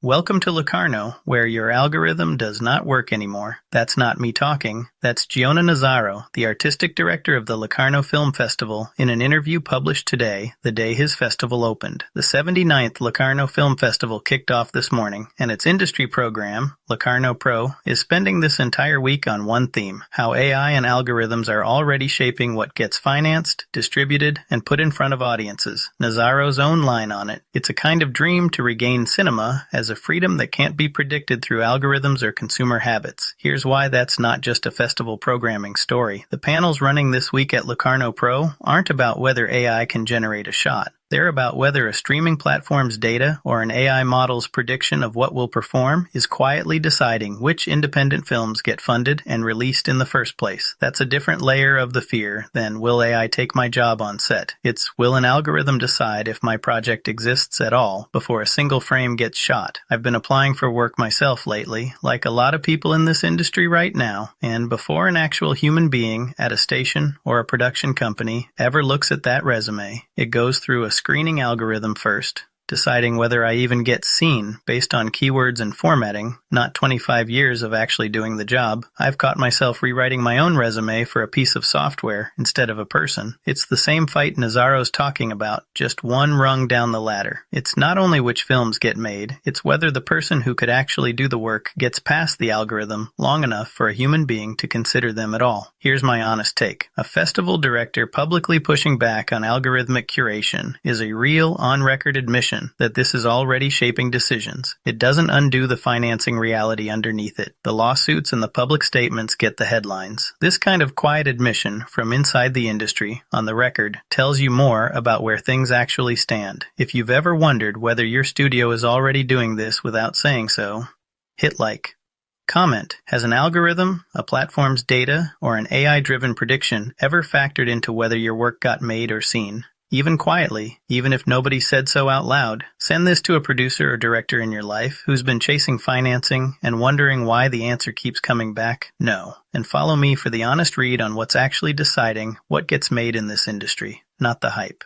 Welcome to Locarno, where your algorithm does not work anymore. That's not me talking. That's Giona Nazzaro, the artistic director of the Locarno Film Festival, in an interview published today, the day his festival opened. The 79th Locarno Film Festival kicked off this morning, and its industry program, Locarno Pro, is spending this entire week on one theme: how AI and algorithms are already shaping what gets financed, distributed, and put in front of audiences. Nazzaro's own line on it: "It's a kind of dream to regain cinema as a freedom that can't be predicted through algorithms or consumer habits." Here's why that's not just a festival programming story. The panels running this week at Locarno Pro aren't about whether AI can generate a shot. They're about whether a streaming platform's data or an AI model's prediction of what will perform is quietly deciding which independent films get funded and released in the first place. That's a different layer of the fear than "will AI take my job on set?" It's "will an algorithm decide if my project exists at all before a single frame gets shot?" I've been applying for work myself lately, like a lot of people in this industry right now, and before an actual human being at a station or a production company ever looks at that resume, it goes through a screening algorithm first, deciding whether I even get seen based on keywords and formatting, not 25 years of actually doing the job. I've caught myself rewriting my own resume for a piece of software instead of a person. It's the same fight Nazzaro's talking about, just one rung down the ladder. It's not only which films get made, it's whether the person who could actually do the work gets past the algorithm long enough for a human being to consider them at all. Here's my honest take. A festival director publicly pushing back on algorithmic curation is a real on-record admission that this is already shaping decisions. It doesn't undo the financing reality underneath it. The lawsuits and the public statements get the headlines. This kind of quiet admission from inside the industry, on the record, tells you more about where things actually stand. If you've ever wondered whether your studio is already doing this without saying so, hit like. Comment: has an algorithm, a platform's data, or an AI-driven prediction ever factored into whether your work got made or seen? Even quietly, even if nobody said so out loud. Send this to a producer or director in your life who's been chasing financing and wondering why the answer keeps coming back, no. And follow me for the honest read on what's actually deciding what gets made in this industry, not the hype.